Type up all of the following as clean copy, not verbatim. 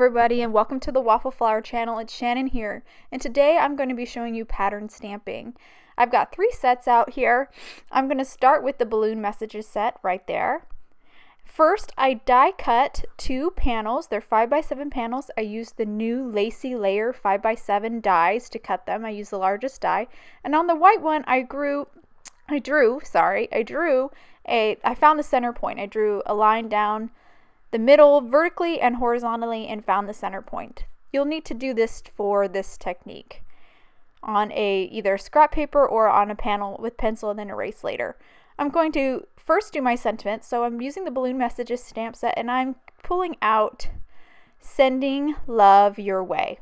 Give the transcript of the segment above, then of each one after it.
everybody, and welcome to the Waffle Flower channel. It's Shannon here, and today I'm going to be showing you pattern stamping. I've got 3 sets out here. I'm going to start with the balloon messages set right there. First, I die cut 2 panels. They're 5x7 panels. I used the new Lacy Layer 5x7 dies to cut them. I used the largest die, and on the white one I found the center point. I drew a line down the middle vertically and horizontally and found the center point. You'll need to do this for this technique on either scrap paper or on a panel with pencil and then erase later. I'm going to first do my sentiment, so I'm using the balloon messages stamp set and I'm pulling out "Sending Love Your Way."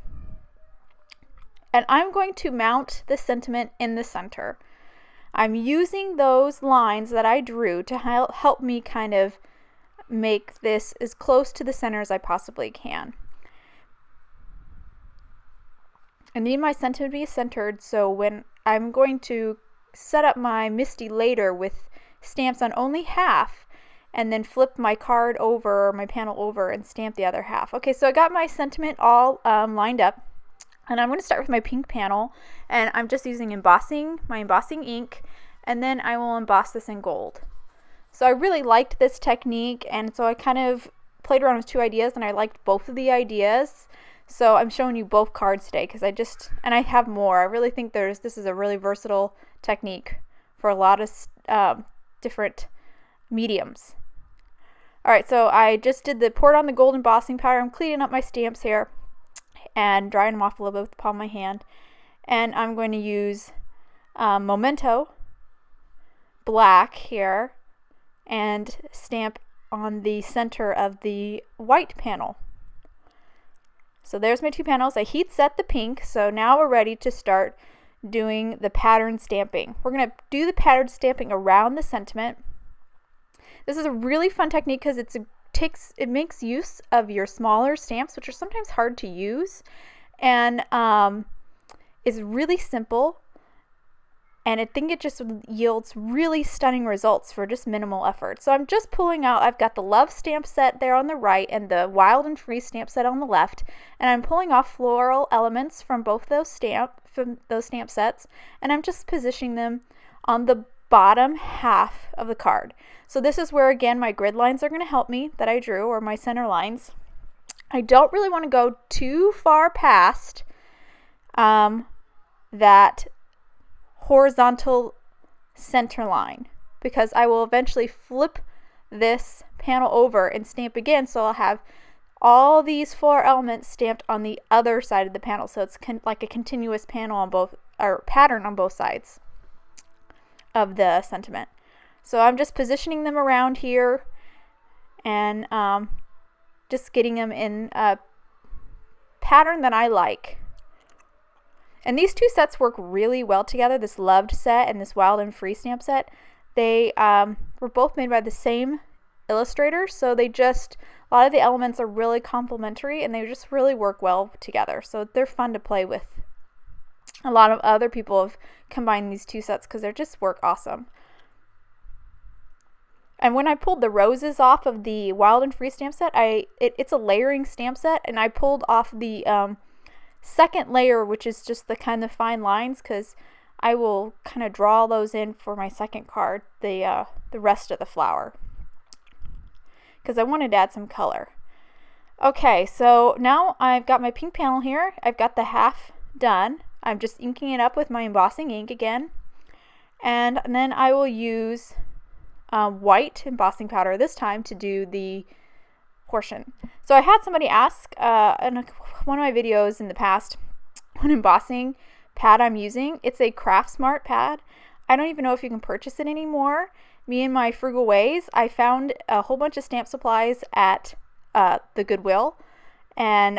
And I'm going to mount the sentiment in the center. I'm using those lines that I drew to help me kind of make this as close to the center as I possibly can. I need my sentiment to be centered, so when I'm going to set up my MISTI later with stamps on only half and then flip my card over, my panel over, and stamp the other half. Okay, so I got my sentiment all lined up, and I'm going to start with my pink panel, and I'm just using my embossing ink, and then I will emboss this in gold. So I really liked this technique, and so I kind of played around with 2 ideas, and I liked both of the ideas. So I'm showing you both cards today because I have more. I really think this is a really versatile technique for a lot of different mediums. Alright, so I just poured on the gold embossing powder. I'm cleaning up my stamps here and drying them off a little bit with the palm of my hand. And I'm going to use Memento black here and stamp on the center of the white panel. So there's my 2 panels. I heat set the pink, so now we're ready to start doing the pattern stamping. We're going to do the pattern stamping around the sentiment. This is a really fun technique because it makes use of your smaller stamps, which are sometimes hard to use, and is really simple. And I think it just yields really stunning results for just minimal effort. So I'm just pulling out, I've got the Love stamp set there on the right and the Wild and Free stamp set on the left. And I'm pulling off floral elements from both those stamp sets. And I'm just positioning them on the bottom half of the card. So this is where, again, my grid lines are going to help me that I drew, or my center lines. I don't really want to go too far past that horizontal center line, because I will eventually flip this panel over and stamp again, so I'll have all these 4 elements stamped on the other side of the panel, so it's like a continuous panel on both, or pattern on both sides of the sentiment. So I'm just positioning them around here and just getting them in a pattern that I like. And these 2 sets work really well together, this Loved set and this Wild and Free stamp set. They were both made by the same illustrator, so a lot of the elements are really complementary and they just really work well together. So they're fun to play with. A lot of other people have combined these 2 sets because they just work awesome. And when I pulled the roses off of the Wild and Free stamp set, it's a layering stamp set, and I pulled off the second layer, which is just the kind of fine lines, because I will kind of draw those in for my second card, the rest of the flower, because I wanted to add some color. Okay, so now I've got my pink panel here. I've got the half done. I'm just inking it up with my embossing ink again, and then I will use white embossing powder this time to do the portion. So I had somebody ask in one of my videos in the past what embossing pad I'm using. It's a Craft Smart pad. I don't even know if you can purchase it anymore. Me and my frugal ways, I found a whole bunch of stamp supplies at the Goodwill, and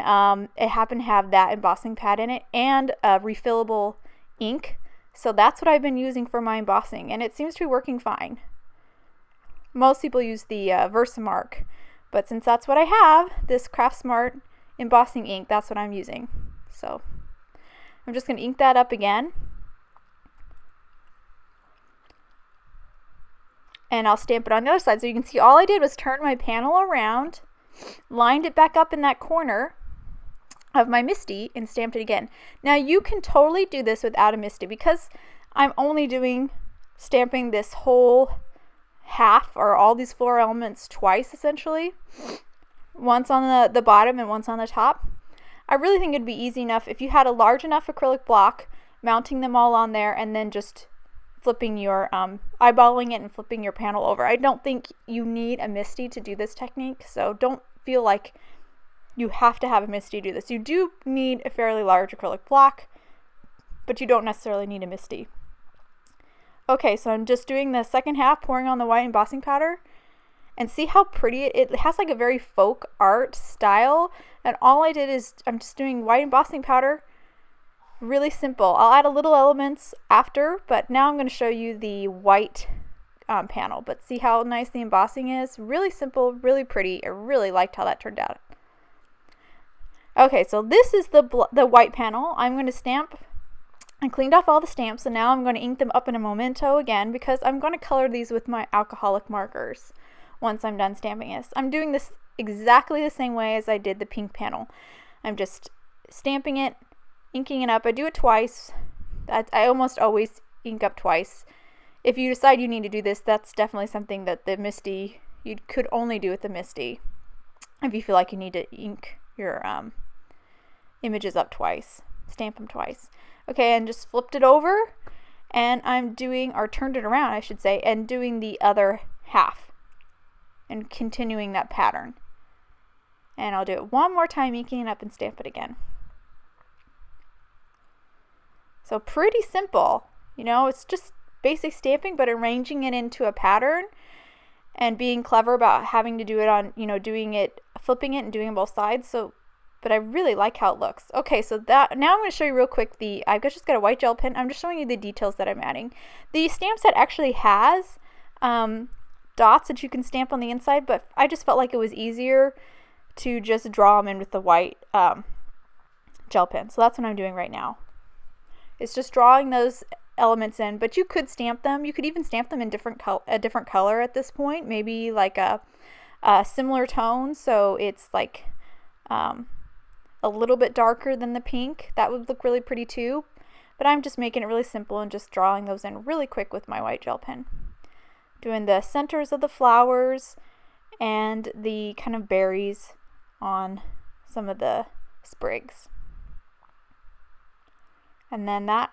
it happened to have that embossing pad in it and refillable ink. So that's what I've been using for my embossing, and it seems to be working fine. Most people use the Versamark, but since that's what I have, this Craft Smart embossing ink, that's what I'm using. So I'm just going to ink that up again. And I'll stamp it on the other side. So you can see all I did was turn my panel around, lined it back up in that corner, of my Misty and stamped it again. Now you can totally do this without a Misty, because I'm only stamping this whole half, or all these floral elements, twice essentially. Once on the bottom and once on the top. I really think it'd be easy enough if you had a large enough acrylic block, mounting them all on there and then just flipping your, eyeballing it and flipping your panel over. I don't think you need a Misty to do this technique, so don't feel like you have to have a Misty to do this. You do need a fairly large acrylic block, but you don't necessarily need a Misty. Okay, so I'm just doing the second half, pouring on the white embossing powder, and see how pretty it has, like a very folk art style. And all I did is I'm just doing white embossing powder, really simple. I'll add a little elements after, but now I'm going to show you the white panel. But see how nice the embossing is? Really simple, really pretty. I really liked how that turned out. Okay, so this is the white panel. I'm going to stamp. I cleaned off all the stamps, and now I'm going to ink them up in a memento again, because I'm going to color these with my alcoholic markers once I'm done stamping this. I'm doing this exactly the same way as I did the pink panel. I'm just stamping it, inking it up. I do it twice. I almost always ink up twice. If you decide you need to do this, that's definitely something that the Misty, you could only do with the Misty, if you feel like you need to ink your images up twice, stamp them twice. Okay, and just flipped it over, and I'm doing, or turned it around I should say, and doing the other half and continuing that pattern. And I'll do it one more time, inking it up, and stamp it again. So pretty simple, you know, it's just basic stamping, but arranging it into a pattern and being clever about having to do it on, you know, doing it, flipping it and doing it both sides. So, but I really like how it looks. Okay, so that, now I'm going to show you real quick I've just got a white gel pen. I'm just showing you the details that I'm adding. The stamp set actually has dots that you can stamp on the inside, but I just felt like it was easier to just draw them in with the white gel pen. So that's what I'm doing right now. It's just drawing those elements in, but you could stamp them. You could even stamp them in a different color at this point, maybe like a similar tone, so it's like a little bit darker than the pink. That would look really pretty too, but I'm just making it really simple and just drawing those in really quick with my white gel pen. Doing the centers of the flowers and the kind of berries on some of the sprigs. And then that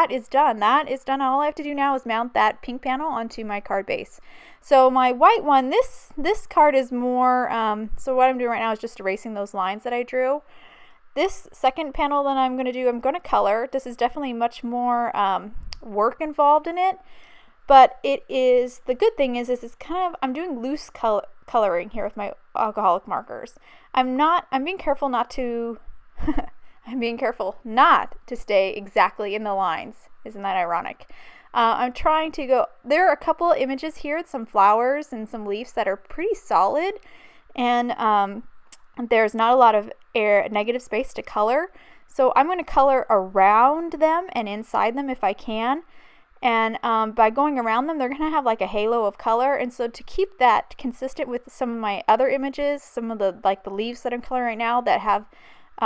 is done. That is done. All I have to do now is mount that pink panel onto my card base. So my white one, this card is more, so what I'm doing right now is just erasing those lines that I drew. This second panel that I'm going to do, I'm going to color. This is definitely much more work involved in it, but it is, the good thing is it's kind of, I'm doing loose coloring here with my alcoholic markers. I'm being careful not to I'm being careful not to stay exactly in the lines. Isn't that ironic? I'm trying to go, there are a couple images here, some flowers and some leaves that are pretty solid, and there's not a lot of negative space to color. So I'm going to color around them and inside them if I can. And by going around them, they're going to have like a halo of color. And so to keep that consistent with some of my other images, some of the leaves that I'm coloring right now that have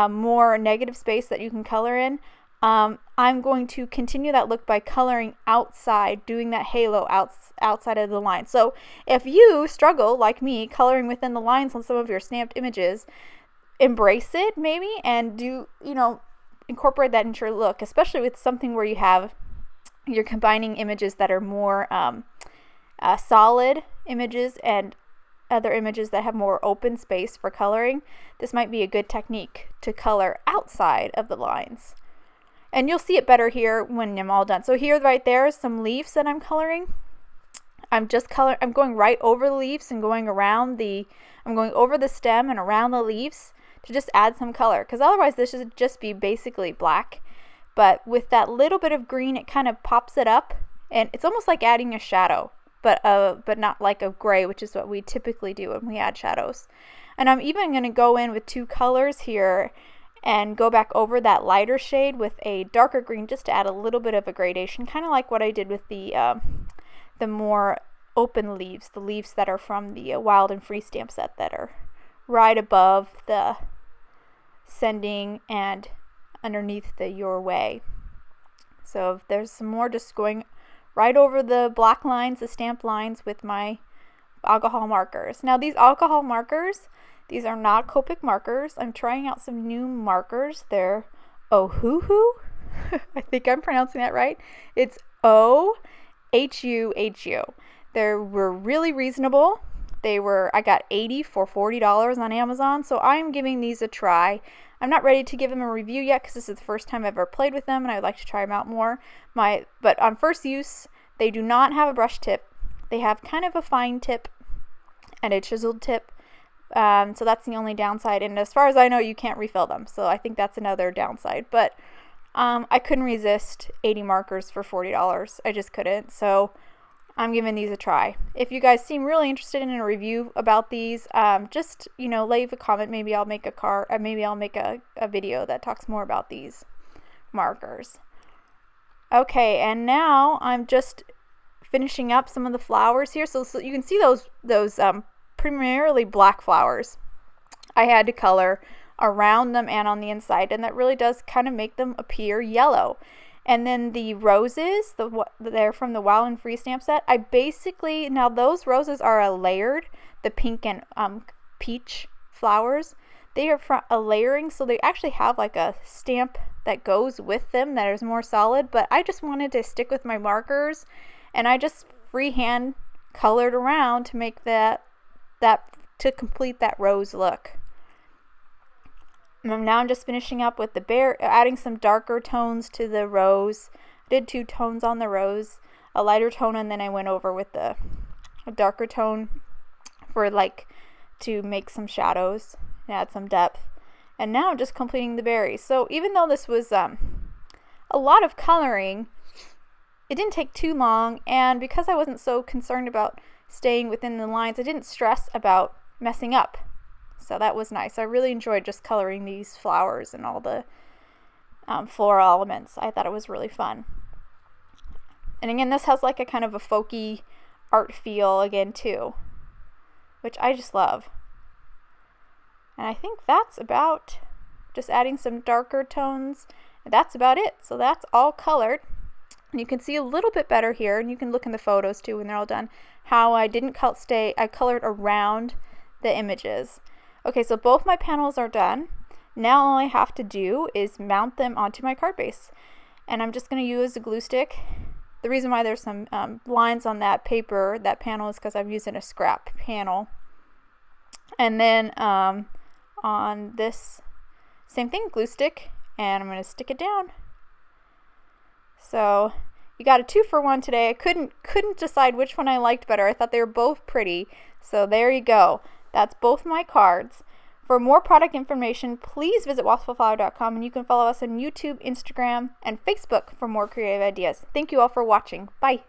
more negative space that you can color in, I'm going to continue that look by coloring outside, doing that halo outside of the line. So if you struggle, like me, coloring within the lines on some of your stamped images, embrace it maybe, and do, incorporate that into your look, especially with something where you're combining images that are more solid images and other images that have more open space for coloring. This might be a good technique to color outside of the lines. And you'll see it better here when I'm all done. So here right there is some leaves that I'm coloring. I'm going right over the leaves and going over the stem and around the leaves to just add some color, because otherwise this should just be basically black. But with that little bit of green, it kind of pops it up, and it's almost like adding a shadow, but not like a gray, which is what we typically do when we add shadows. And I'm even going to go in with two colors here and go back over that lighter shade with a darker green just to add a little bit of a gradation, kind of like what I did with the more open leaves, the leaves that are from the Wild and Free stamp set that are right above the sending and underneath the your way. So if there's some more, just going right over the black lines, the stamped lines with my alcohol markers. Now these alcohol markers, these are not Copic markers. I'm trying out some new markers. They're Ohuhu. I think I'm pronouncing that right. It's OHUHU. They were really reasonable. I got 80 for $40 on Amazon, so I'm giving these a try. I'm not ready to give them a review yet because this is the first time I've ever played with them and I'd like to try them out more. But on first use, they do not have a brush tip. They have kind of a fine tip and a chiseled tip. So that's the only downside. And as far as I know, you can't refill them. So I think that's another downside. But I couldn't resist 80 markers for $40. I just couldn't. So I'm giving these a try. If you guys seem really interested in a review about these, just, leave a comment. Maybe I'll make a video that talks more about these markers. Okay, and now I'm just finishing up some of the flowers here. So you can see those primarily black flowers. I had to color around them and on the inside, and that really does kind of make them appear yellow. And then the roses, they're from the Wild and Free stamp set. Now those roses are layered, the pink and peach flowers. They are a layering, so they actually have like a stamp that goes with them that is more solid. But I just wanted to stick with my markers, and I just freehand colored around to make to complete that rose look. And now I'm just finishing up with adding some darker tones to the rose. I did 2 tones on the rose, a lighter tone, and then I went over with a darker tone to make some shadows and add some depth. And now I'm just completing the berries. So even though this was a lot of coloring, it didn't take too long, and because I wasn't so concerned about staying within the lines, I didn't stress about messing up. So that was nice. I really enjoyed just coloring these flowers and all the floral elements. I thought it was really fun. And again, this has like a kind of a folky art feel again too, which I just love. And I think that's about just adding some darker tones. And that's about it. So that's all colored. And you can see a little bit better here, and you can look in the photos too when they're all done, how I colored around the images. Okay, so both my panels are done. Now all I have to do is mount them onto my card base. And I'm just going to use a glue stick. The reason why there's some lines on that panel is because I'm using a scrap panel. And then on this, same thing, glue stick, and I'm going to stick it down. So you got a 2-for-1 today. I couldn't decide which one I liked better. I thought they were both pretty. So there you go. That's both my cards. For more product information, please visit waffleflower.com, and you can follow us on YouTube, Instagram, and Facebook for more creative ideas. Thank you all for watching. Bye.